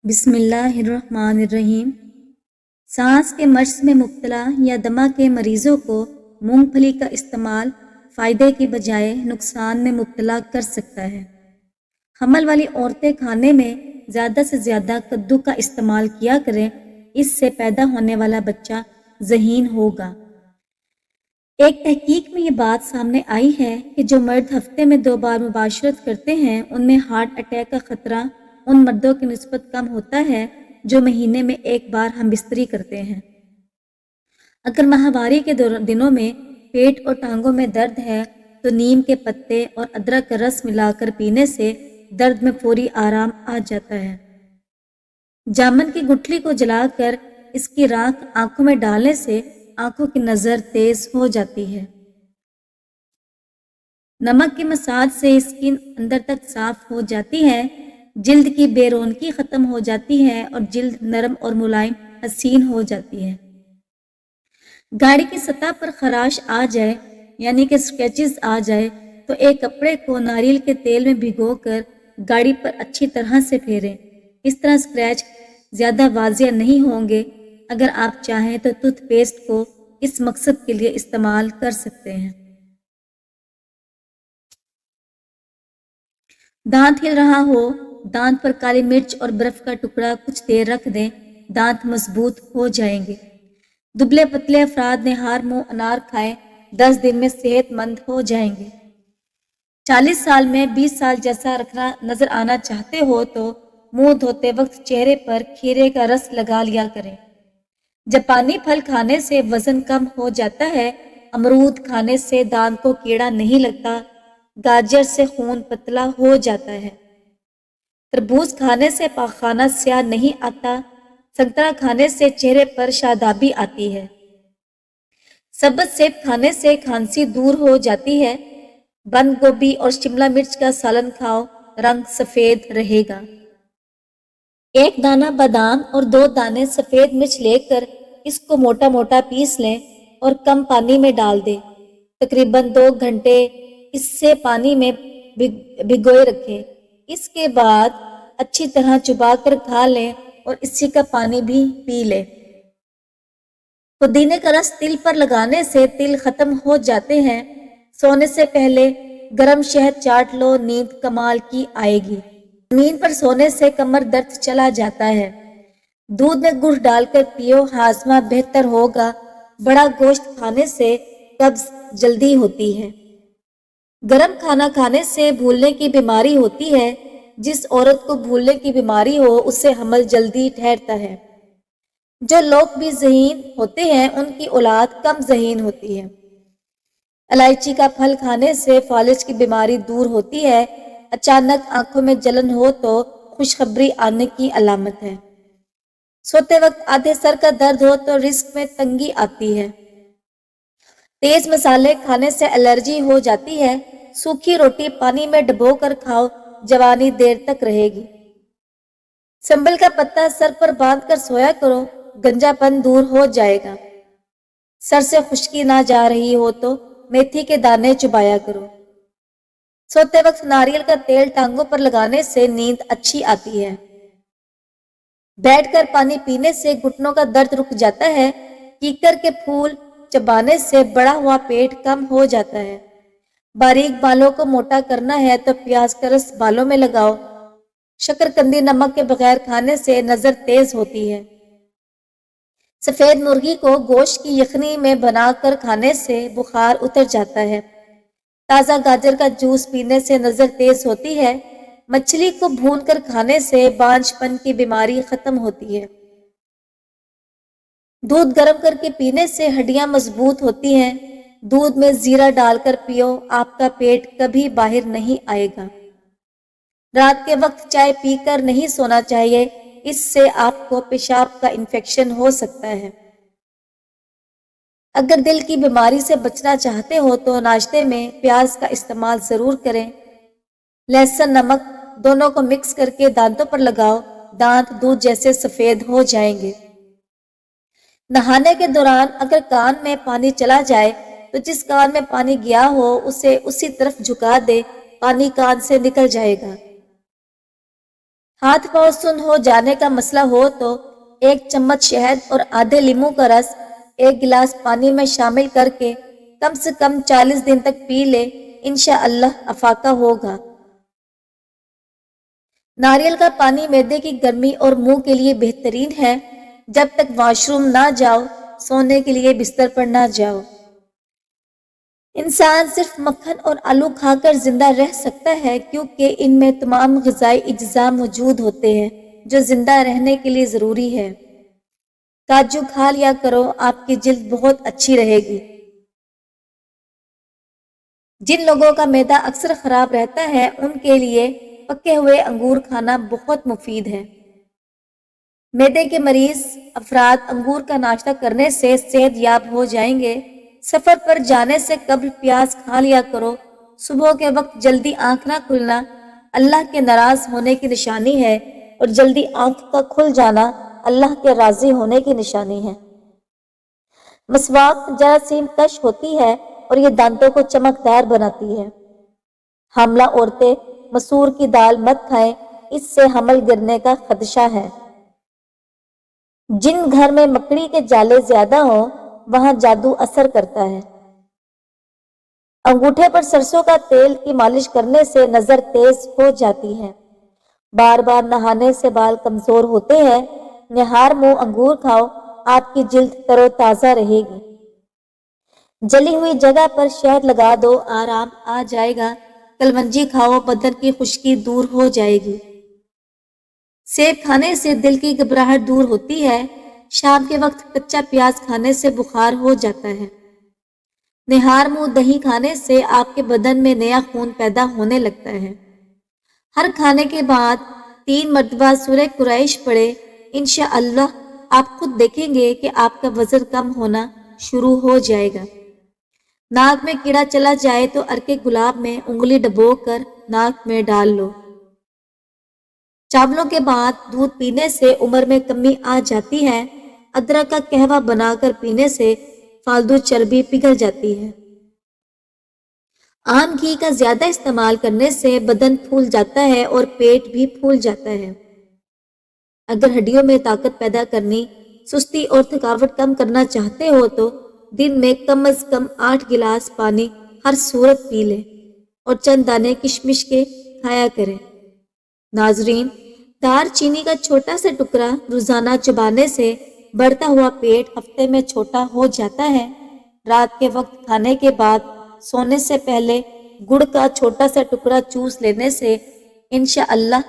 بسم اللہ الرحمن الرحیم۔ سانس کے مرض میں مبتلا یا دمہ کے مریضوں کو مونگ پھلی کا استعمال فائدے کی بجائے نقصان میں مبتلا کر سکتا ہے۔ حمل والی عورتیں کھانے میں زیادہ سے زیادہ کدو کا استعمال کیا کریں، اس سے پیدا ہونے والا بچہ ذہین ہوگا۔ ایک تحقیق میں یہ بات سامنے آئی ہے کہ جو مرد ہفتے میں 2 بار مباشرت کرتے ہیں ان میں ہارٹ اٹیک کا خطرہ ان مردوں کی نسبت کم ہوتا ہے جو مہینے میں 1 بار ہم بستری کرتے ہیں۔ اگر ماہواری کے دنوں میں پیٹ اور ٹانگوں میں درد ہے تو نیم کے پتے اور ادرک کا رس ملا کر پینے سے درد میں فوری آرام آ جاتا ہے۔ جامن کی گٹھلی کو جلا کر اس کی راکھ آنکھوں میں ڈالنے سے آنکھوں کی نظر تیز ہو جاتی ہے۔ نمک کی مساج سے اسکن اندر تک صاف ہو جاتی ہے، جلد کی بے رونقی ختم ہو جاتی ہے اور جلد نرم اور ملائم حسین ہو جاتی ہے۔ گاڑی کی سطح پر خراش آ جائے یعنی کہ اسکریچز آ جائے تو ایک کپڑے کو ناریل کے تیل میں بھگو کر گاڑی پر اچھی طرح سے پھیریں۔ اس طرح اسکریچ زیادہ واضح نہیں ہوں گے۔ اگر آپ چاہیں تو ٹوتھ پیسٹ کو اس مقصد کے لیے استعمال کر سکتے ہیں۔ دانت ہل رہا ہو، دانت پر کالی مرچ اور برف کا ٹکڑا کچھ دیر رکھ دیں، دانت مضبوط ہو جائیں گے۔ دبلے پتلے افراد نہار منہ انار کھائیں، 10 دن میں صحت مند ہو جائیں گے۔ 40 سال میں 20 سال جیسا رکھنا نظر آنا چاہتے ہو تو منہ دھوتے وقت چہرے پر کھیرے کا رس لگا لیا کریں۔ جاپانی پھل کھانے سے وزن کم ہو جاتا ہے۔ امرود کھانے سے دانت کو کیڑا نہیں لگتا۔ گاجر سے خون پتلا ہو جاتا ہے۔ تربوز کھانے سے پاخانہ سیاہ نہیں آتا۔ سنترا کھانے سے چہرے پر شادابی آتی ہے۔ سبز سیب کھانے سے کھانسی دور ہو جاتی ہے۔ بند گوبھی اور شملہ مرچ کا سالن کھاؤ، رنگ سفید رہے گا۔ 1 دانہ بادام اور 2 دانے سفید مرچ لے کر اس کو موٹا موٹا پیس لیں اور کم پانی میں ڈال دیں۔ تقریباً 2 گھنٹے اس سے پانی میں بھگوئے رکھیں۔ اس کے بعد اچھی طرح چبا کر کھا لیں اور اسی کا پانی بھی پی لیں۔ پودینے کا رس تل پر لگانے سے تل ختم ہو جاتے ہیں۔ سونے سے پہلے گرم شہد چاٹ لو، نیند کمال کی آئے گی۔ زمین پر سونے سے کمر درد چلا جاتا ہے۔ دودھ میں گڑ ڈال کر پیو، ہاضمہ بہتر ہوگا۔ بڑا گوشت کھانے سے قبض جلدی ہوتی ہے۔ گرم کھانا کھانے سے بھولنے کی بیماری ہوتی ہے۔ جس عورت کو بھولنے کی بیماری ہو اسے حمل جلدی ٹھہرتا ہے۔ جو لوگ بھی ذہین ہوتے ہیں ان کی اولاد کم ذہین ہوتی ہے۔ الائچی کا پھل کھانے سے فالج کی بیماری دور ہوتی ہے۔ اچانک آنکھوں میں جلن ہو تو خوشخبری آنے کی علامت ہے۔ سوتے وقت آدھے سر کا درد ہو تو رزق میں تنگی آتی ہے۔ تیز مسالے کھانے سے الرجی ہو جاتی ہے۔ سوکھی روٹی پانی میں ڈبو کر کھاؤ، جوانی دیر تک رہے گی۔ سنبل کا پتا سر پر باندھ کر سویا کرو، گنجا پن دور ہو جائے گا۔ سر سے خشکی نہ جا رہی ہو تو میتھی کے دانے چبایا کرو۔ سوتے وقت ناریل کا تیل ٹانگوں پر لگانے سے نیند اچھی آتی ہے۔ بیٹھ کر پانی پینے سے گھٹنوں کا درد رک جاتا ہے۔ کیکر کے پھول چبانے سے بڑا ہوا پیٹ کم ہو جاتا ہے۔ باریک بالوں کو موٹا کرنا ہے تو پیاز کا رس بالوں میں لگاؤ۔ شکرقندی نمک کے بغیر کھانے سے نظر تیز ہوتی ہے۔ سفید مرغی کو گوشت کی یخنی میں بنا کر کھانے سے بخار اتر جاتا ہے۔ تازہ گاجر کا جوس پینے سے نظر تیز ہوتی ہے۔ مچھلی کو بھون کر کھانے سے بانجھ پن کی بیماری ختم ہوتی ہے۔ دودھ گرم کر کے پینے سے ہڈیاں مضبوط ہوتی ہیں۔ دودھ میں زیرہ ڈال کر پیو، آپ کا پیٹ کبھی باہر نہیں آئے گا۔ رات کے وقت چائے پی کر نہیں سونا چاہیے، اس سے آپ کو پیشاب کا انفیکشن ہو سکتا ہے۔ اگر دل کی بیماری سے بچنا چاہتے ہو تو ناشتے میں پیاز کا استعمال ضرور کریں۔ لہسن نمک دونوں کو مکس کر کے دانتوں پر لگاؤ، دانت دودھ جیسے سفید ہو جائیں گے۔ نہانے کے دوران اگر کان میں پانی چلا جائے تو جس کان میں پانی گیا ہو اسے اسی طرف جھکا دے، پانی کان سے نکل جائے گا۔ ہاتھ پاؤں سن ہو جانے کا مسئلہ ہو تو 1 چمچ شہد اور آدھے لیموں کا رس 1 گلاس پانی میں شامل کر کے کم سے کم 40 دن تک پی لے، انشاءاللہ افاقہ ہوگا۔ ناریل کا پانی معدے کی گرمی اور منہ کے لیے بہترین ہے۔ جب تک واش روم نہ جاؤ، سونے کے لیے بستر پر نہ جاؤ۔ انسان صرف مکھن اور آلو کھا کر زندہ رہ سکتا ہے کیونکہ ان میں تمام غذائی اجزاء موجود ہوتے ہیں جو زندہ رہنے کے لیے ضروری ہے۔ کاجو کھا لیا کرو، آپ کی جلد بہت اچھی رہے گی۔ جن لوگوں کا معدہ اکثر خراب رہتا ہے ان کے لیے پکے ہوئے انگور کھانا بہت مفید ہے۔ معدے کے مریض افراد انگور کا ناشتہ کرنے سے صحت یاب ہو جائیں گے۔ سفر پر جانے سے قبل پیاز کھا لیا کرو۔ صبح کے وقت جلدی آنکھ نہ کھلنا اللہ کے ناراض ہونے کی نشانی ہے اور جلدی آنکھ کا کھل جانا اللہ کے راضی ہونے کی نشانی ہے۔ مسواک جراثیم کش ہوتی ہے اور یہ دانتوں کو چمکدار بناتی ہے۔ حاملہ عورتیں مسور کی دال مت کھائیں، اس سے حمل گرنے کا خدشہ ہے۔ جن گھر میں مکڑی کے جالے زیادہ ہوں وہاں جادو اثر کرتا ہے۔ انگوٹھے پر سرسوں کا تیل کی مالش کرنے سے نظر تیز ہو جاتی ہے۔ بار بار نہانے سے بال کمزور ہوتے ہیں۔ نہار منہ انگور کھاؤ، آپ کی جلد تر و تازہ رہے گی۔ جلی ہوئی جگہ پر شہد لگا دو، آرام آ جائے گا۔ کلونجی کھاؤ، بدن کی خشکی دور ہو جائے گی۔ سیب کھانے سے دل کی گھبراہٹ دور ہوتی ہے۔ شام کے وقت کچا پیاز کھانے سے بخار ہو جاتا ہے۔ نہار منہ دہی کھانے سے آپ کے بدن میں نیا خون پیدا ہونے لگتا ہے۔ ہر کھانے کے بعد 3 مرتبہ سورہ قریش پڑھے، انشاءاللہ آپ خود دیکھیں گے کہ آپ کا وزن کم ہونا شروع ہو جائے گا۔ ناک میں کیڑا چلا جائے تو عرق گلاب میں انگلی ڈبو کر ناک میں ڈال لو۔ چاولوں کے بعد دودھ پینے سے عمر میں کمی آ جاتی ہے۔ ادرک کا قہوہ بنا کر پینے سے فالتو چربی پگھل جاتی ہے۔ عام گھی کا زیادہ استعمال کرنے سے بدن پھول جاتا ہے اور پیٹ بھی پھول جاتا ہے۔ اگر ہڈیوں میں طاقت پیدا کرنی، سستی اور تھکاوٹ کم کرنا چاہتے ہو تو دن میں کم از کم 8 گلاس پانی ہر صورت پی لیں اور چند دانے کشمش کے کھایا کریں۔ ناظرین، دار چینی کا چھوٹا سا ٹکڑا روزانہ چبانے سے بڑھتا ہوا پیٹ ہفتے میں چھوٹا ہو جاتا ہے۔ رات کے وقت کھانے کے بعد سونے سے پہلے گڑ کا چھوٹا سا ٹکڑا چوس لینے سے انشاءاللہ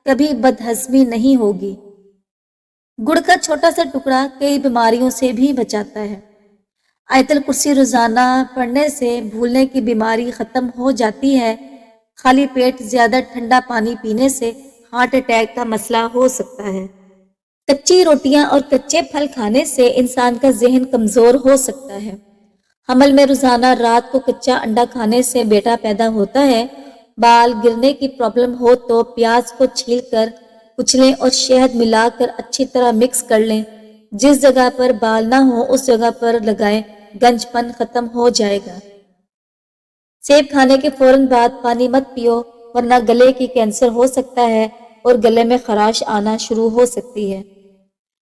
کبھی بدہضمی نہیں ہوگی۔ گڑ کا چھوٹا سا ٹکڑا کئی بیماریوں سے بھی بچاتا ہے۔ آیت الکرسی روزانہ پڑھنے سے بھولنے کی بیماری ختم ہو جاتی ہے۔ خالی پیٹ زیادہ ٹھنڈا پانی پینے سے ہارٹ اٹیک کا مسئلہ ہو سکتا ہے۔ کچی روٹیاں اور کچے پھل کھانے سے انسان کا ذہن کمزور ہو سکتا ہے۔ حمل میں روزانہ رات کو کچا انڈا کھانے سے بیٹا پیدا ہوتا ہے۔ بال گرنے کی پرابلم ہو تو پیاز کو چھیل کر کچلیں اور شہد ملا کر اچھی طرح مکس کر لیں۔ جس جگہ پر بال نہ ہو اس جگہ پر لگائیں، گنج پن ختم ہو جائے گا۔ سیب کھانے کے فوراً بعد پانی مت پیو ورنہ گلے کی کینسر ہو سکتا ہے اور گلے میں خراش آنا شروع ہو سکتی ہے۔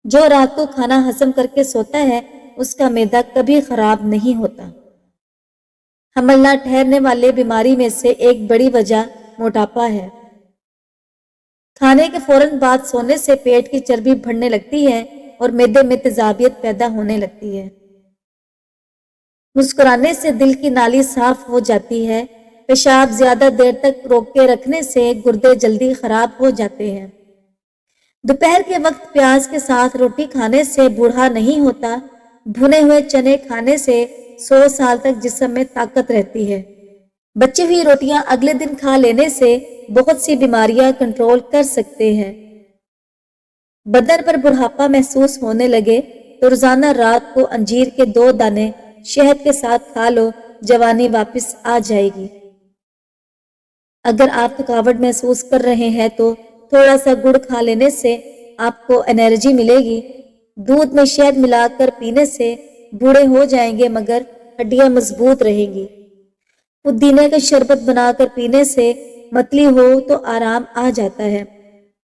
جو رات کو کھانا ہضم کر کے سوتا ہے اس کا معدہ کبھی خراب نہیں ہوتا۔ حمل نہ ٹھہرنے والے بیماری میں سے ایک بڑی وجہ موٹاپا ہے۔ کھانے کے فوراً بعد سونے سے پیٹ کی چربی بڑھنے لگتی ہے اور معدے میں تیزابیت پیدا ہونے لگتی ہے۔ مسکرانے سے دل کی نالی صاف ہو جاتی ہے۔ پیشاب زیادہ دیر تک روک کے رکھنے سے گردے جلدی خراب ہو جاتے ہیں۔ دوپہر کے وقت پیاز کے ساتھ روٹی کھانے سے بوڑھا نہیں ہوتا۔ بھنے ہوئے چنے کھانے سے 100 سال تک جسم میں طاقت رہتی ہے۔ بچی ہوئی روٹیاں اگلے دن کھا لینے سے بہت سی بیماریاں کنٹرول کر سکتے ہیں۔ بدن پر بڑھاپا محسوس ہونے لگے تو روزانہ رات کو انجیر کے 2 دانے شہد کے ساتھ کھا لو، جوانی واپس آ جائے گی۔ اگر آپ تھکاوٹ محسوس کر رہے ہیں تو تھوڑا سا گڑ کھا لینے سے آپ کو انرجی ملے گی۔ دودھ میں شہد ملا کر پینے سے بوڑھے ہو جائیں گے مگر ہڈیاں مضبوط رہیں گی۔ پودینے کا شربت بنا کر پینے سے متلی ہو تو آرام آ جاتا ہے۔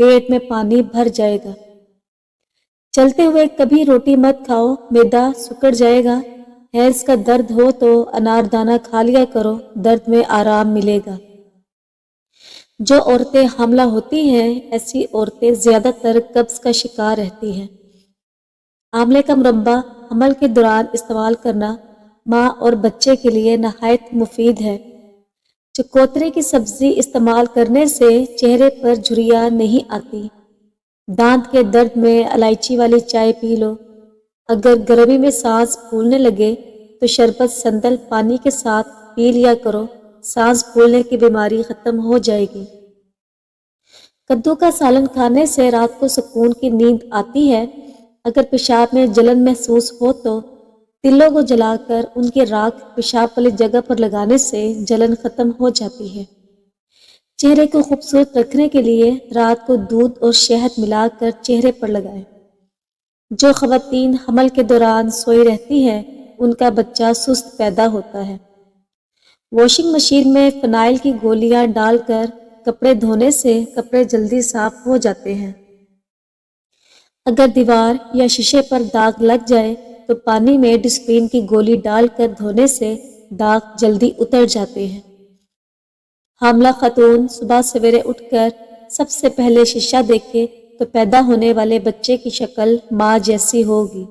پیٹ میں پانی بھر جائے گا۔ چلتے ہوئے کبھی روٹی مت کھاؤ، معدہ سکڑ جائے گا۔ حیض کا درد ہو تو اناردانہ کھا لیا کرو، درد میں آرام ملے گا۔ جو عورتیں حاملہ ہوتی ہیں ایسی عورتیں زیادہ تر قبض کا شکار رہتی ہیں۔ آملے کا مربع حمل کے دوران استعمال کرنا ماں اور بچے کے لیے نہایت مفید ہے۔ چکوترے کی سبزی استعمال کرنے سے چہرے پر جھریاں نہیں آتی۔ دانت کے درد میں الائچی والی چائے پی لو۔ اگر گرمی میں سانس پھولنے لگے تو شربت سندل پانی کے ساتھ پی لیا کرو، سانس پھولنے کی بیماری ختم ہو جائے گی۔ کدو کا سالن کھانے سے رات کو سکون کی نیند آتی ہے۔ اگر پیشاب میں جلن محسوس ہو تو تلوں کو جلا کر ان کی راکھ پیشاب والی جگہ پر لگانے سے جلن ختم ہو جاتی ہے۔ چہرے کو خوبصورت رکھنے کے لیے رات کو دودھ اور شہد ملا کر چہرے پر لگائیں۔ جو خواتین حمل کے دوران سوئی رہتی ہیں ان کا بچہ سست پیدا ہوتا ہے۔ واشنگ مشین میں فنائل کی گولیاں ڈال کر کپڑے دھونے سے کپڑے جلدی صاف ہو جاتے ہیں۔ اگر دیوار یا شیشے پر داغ لگ جائے تو پانی میں ڈسپرین کی گولی ڈال کر دھونے سے داغ جلدی اتر جاتے ہیں۔ حاملہ خاتون صبح سویرے اٹھ کر سب سے پہلے شیشہ دیکھے تو پیدا ہونے والے بچے کی شکل ماں جیسی ہوگی۔